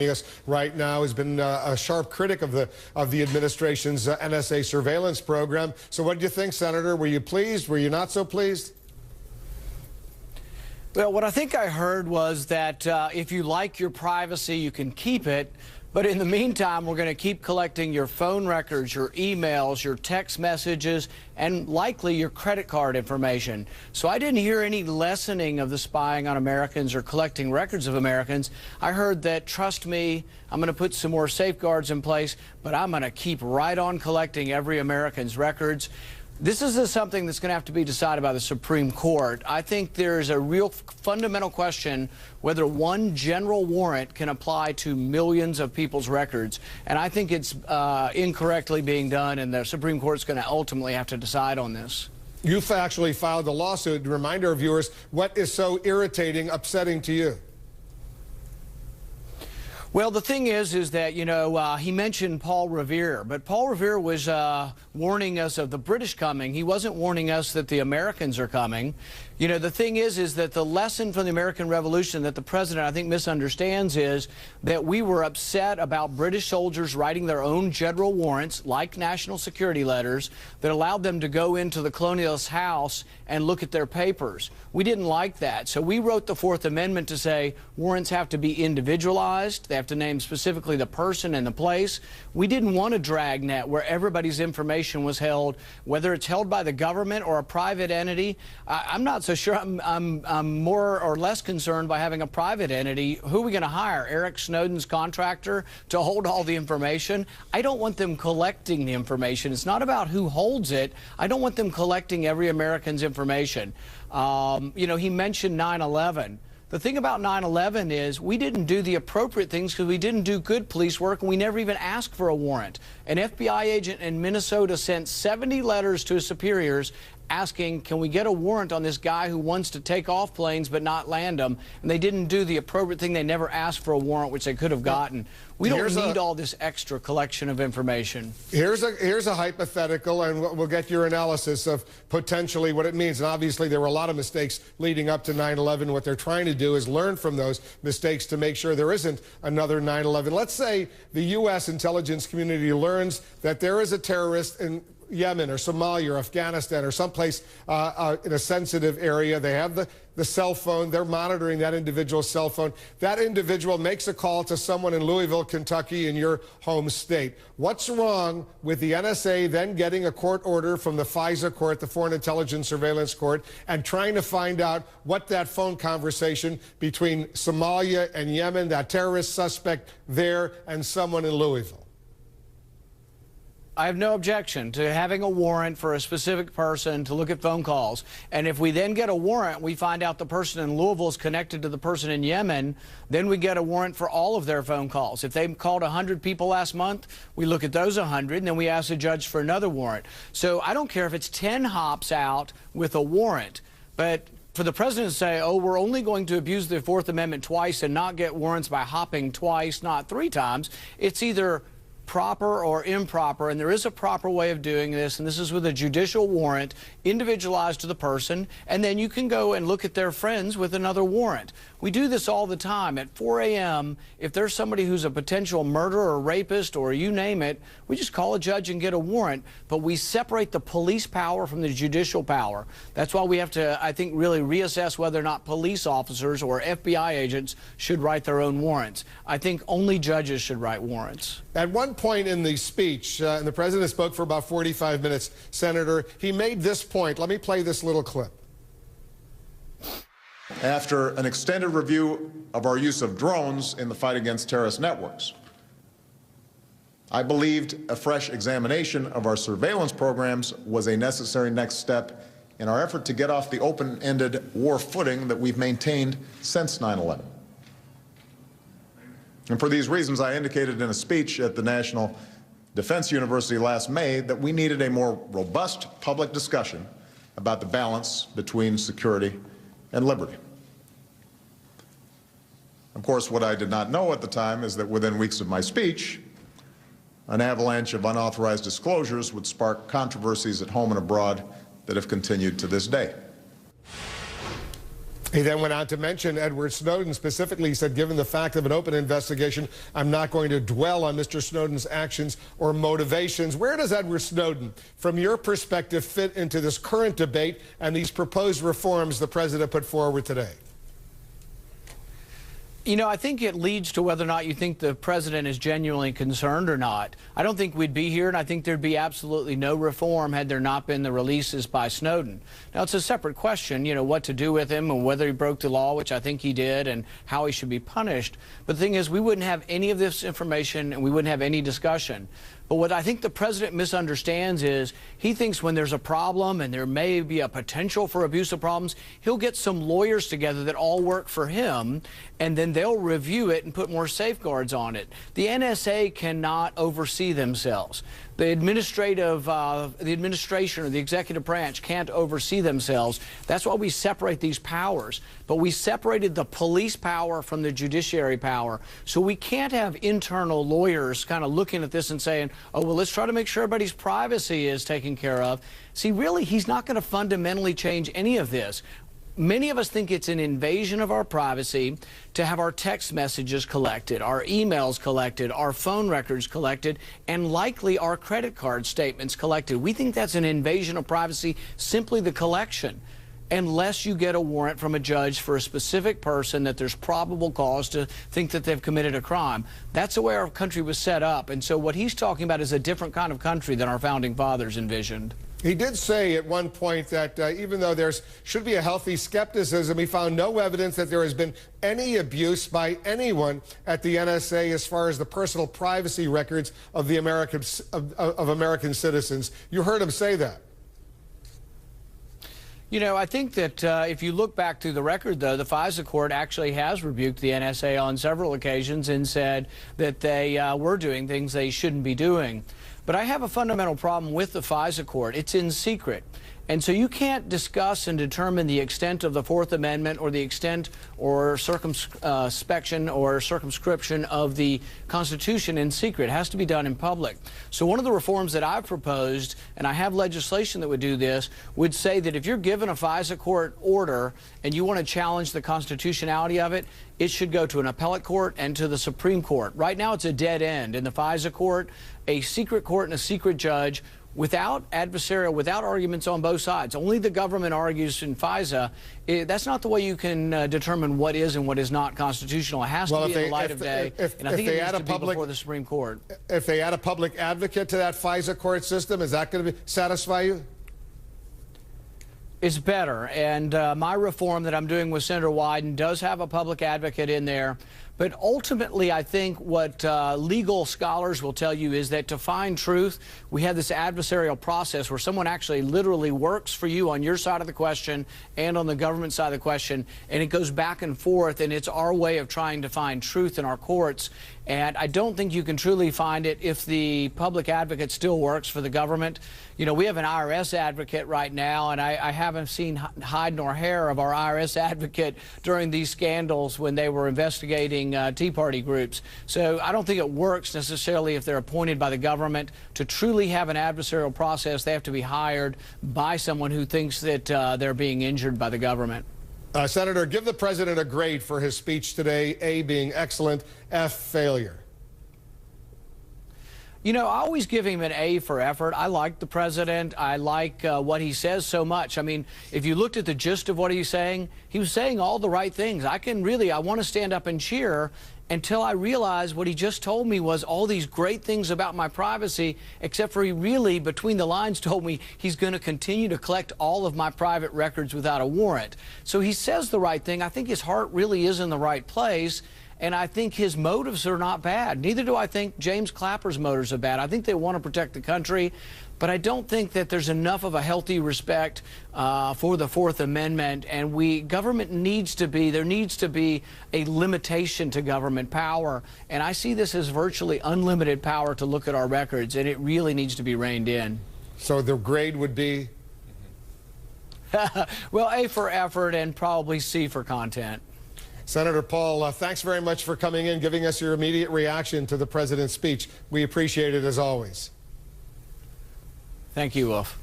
Us right now has been a sharp critic of the administration's NSA surveillance program. So what do you think, Senator? Were you pleased? Were you not so pleased? Well, what I think I heard was that if you like your privacy, you can keep it. But in the meantime, we're going to keep collecting your phone records, your emails, your text messages, and likely your credit card information. So I didn't hear any lessening of the spying on Americans or collecting records of Americans. I heard that, trust me, I'm going to put some more safeguards in place, but I'm going to keep right on collecting every American's records. This is something that's going to have to be decided by the Supreme Court. I think there's a real fundamental question whether one general warrant can apply to millions of people's records. And I think it's incorrectly being done, and the Supreme Court's going to ultimately have to decide on this. You've actually filed a lawsuit. Remind our viewers, what is so irritating, upsetting to you? Well, the thing is that, you know, he mentioned Paul Revere, but Paul Revere was warning us of the British coming. He wasn't warning us that the Americans are coming. You know, the thing is that the lesson from the American Revolution that the president, I think, misunderstands is that we were upset about British soldiers writing their own general warrants, like national security letters, that allowed them to go into the colonialist house and look at their papers. We didn't like that. So we wrote the Fourth Amendment to say warrants have to be individualized. They have to name specifically the person and the place. We didn't want a dragnet where everybody's information was held, whether it's held by the government or a private entity. I'm not so sure I'm more or less concerned by having a private entity. Who are we going to hire? Eric Snowden's contractor to hold all the information? I don't want them collecting the information. It's not about who holds it. I don't want them collecting every American's information. You know, he mentioned 9/11. The thing about 9/11 is we didn't do the appropriate things because we didn't do good police work, and we never even asked for a warrant. An FBI agent in Minnesota sent 70 letters to his superiors asking, can we get a warrant on this guy who wants to take off planes but not land them? And they didn't do the appropriate thing. They never asked for a warrant, which they could have gotten. We don't need all this extra collection of information. Here's a hypothetical, and we'll get your analysis of potentially what it means. And obviously, there were a lot of mistakes leading up to 9/11. What they're trying to do is learn from those mistakes to make sure there isn't another 9/11. Let's say the U.S. intelligence community learns that there is a terrorist in Yemen or Somalia or Afghanistan or someplace in a sensitive area. They have the cell phone. They're monitoring that individual's cell phone. That individual makes a call to someone in Louisville, Kentucky, in your home state. What's wrong with the NSA then getting a court order from the FISA court, the Foreign Intelligence Surveillance Court, and trying to find out what that phone conversation between Somalia and Yemen, that terrorist suspect there, and someone in Louisville? I have no objection to having a warrant for a specific person to look at phone calls. And if we then get a warrant, we find out the person in Louisville is connected to the person in Yemen, then we get a warrant for all of their phone calls. If they called 100 people last month, we look at those 100, and then we ask the judge for another warrant. So I don't care if it's 10 hops out with a warrant, but for the president to say, oh, we're only going to abuse the Fourth Amendment twice and not get warrants by hopping twice, not 3 times, it's either proper or improper, and there is a proper way of doing this, and this is with a judicial warrant individualized to the person, and then you can go and look at their friends with another warrant. We do this all the time. At 4 a.m., if there's somebody who's a potential murderer or rapist or you name it, we just call a judge and get a warrant, but we separate the police power from the judicial power. That's why we have to, I think, really reassess whether or not police officers or FBI agents should write their own warrants. I think only judges should write warrants. At one point in the speech, and the president spoke for about 45 minutes, Senator, he made this point. Let me play this little clip. After an extended review of our use of drones in the fight against terrorist networks, I believed a fresh examination of our surveillance programs was a necessary next step in our effort to get off the open-ended war footing that we've maintained since 9/11. And for these reasons, I indicated in a speech at the National Defense University last May that we needed a more robust public discussion about the balance between security and liberty. Of course, what I did not know at the time is that within weeks of my speech, an avalanche of unauthorized disclosures would spark controversies at home and abroad that have continued to this day. He then went on to mention Edward Snowden specifically. He said, given the fact of an open investigation, I'm not going to dwell on Mr. Snowden's actions or motivations. Where does Edward Snowden, from your perspective, fit into this current debate and these proposed reforms the president put forward today? You know, I think it leads to whether or not you think the president is genuinely concerned or not. I don't think we'd be here, and I think there'd be absolutely no reform had there not been the releases by Snowden. Now, it's a separate question, you know, what to do with him and whether he broke the law, which I think he did, and how he should be punished. But the thing is, we wouldn't have any of this information, and we wouldn't have any discussion. But what I think the president misunderstands is he thinks when there's a problem and there may be a potential for abusive problems, he'll get some lawyers together that all work for him, and then they'll review it and put more safeguards on it. The NSA cannot oversee themselves. The administration or the executive branch can't oversee themselves. That's why we separate these powers. But we separated the police power from the judiciary power. So we can't have internal lawyers kind of looking at this and saying, oh, well, let's try to make sure everybody's privacy is taken care of. See, really, he's not going to fundamentally change any of this. Many of us think it's an invasion of our privacy to have our text messages collected, our emails collected, our phone records collected, and likely our credit card statements collected. We think that's an invasion of privacy, simply the collection, unless you get a warrant from a judge for a specific person that there's probable cause to think that they've committed a crime. That's the way our country was set up. And so what he's talking about is a different kind of country than our founding fathers envisioned. He did say at one point that even though there should be a healthy skepticism, he found no evidence that there has been any abuse by anyone at the NSA as far as the personal privacy records of the American citizens. You heard him say that. You know, I think that if you look back through the record, though, the FISA court actually has rebuked the NSA on several occasions and said that they were doing things they shouldn't be doing. But I have a fundamental problem with the FISA court. It's in secret. And so you can't discuss and determine the extent of the Fourth Amendment or the extent or circumspection or circumscription of the Constitution in secret. It has to be done in public. So one of the reforms that I've proposed, and I have legislation that would do this, would say that if you're given a FISA court order and you want to challenge the constitutionality of it, it should go to an appellate court and to the Supreme Court. Right now it's a dead end. In the FISA court, a secret court and a secret judge, without adversarial, without arguments on both sides. Only the government argues in FISA. That's not the way you can determine what is and what is not constitutional. It has to be in the light of day, and I think it needs to be before the Supreme Court. If they add a public advocate to that FISA court system, is that going to satisfy you? It's better, and my reform that I'm doing with Senator Wyden does have a public advocate in there. But ultimately, I think what legal scholars will tell you is that to find truth, we have this adversarial process where someone actually literally works for you on your side of the question and on the government side of the question, and it goes back and forth, and it's our way of trying to find truth in our courts. And I don't think you can truly find it if the public advocate still works for the government. You know, we have an IRS advocate right now, and I haven't seen hide nor hair of our IRS advocate during these scandals when they were investigating Tea Party groups. So I don't think it works necessarily if they're appointed by the government. To truly have an adversarial process, they have to be hired by someone who thinks that they're being injured by the government. Senator, give the president a grade for his speech today, A being excellent, F failure. You know, I always give him an A for effort. I like the president. I like what he says so much. I mean, if you looked at the gist of what he's saying, he was saying all the right things. I want to stand up and cheer until I realized what he just told me was all these great things about my privacy, except for he really, between the lines, told me he's going to continue to collect all of my private records without a warrant. So he says the right thing. I think his heart really is in the right place. And I think his motives are not bad. Neither do I think James Clapper's motives are bad. I think they want to protect the country, but I don't think that there's enough of a healthy respect for the Fourth Amendment. And government needs to be, there needs to be a limitation to government power. And I see this as virtually unlimited power to look at our records, and it really needs to be reined in. So the grade would be? Well, A for effort and probably C for content. Senator Paul, thanks very much for coming in, giving us your immediate reaction to the president's speech. We appreciate it as always. Thank you, Wolf.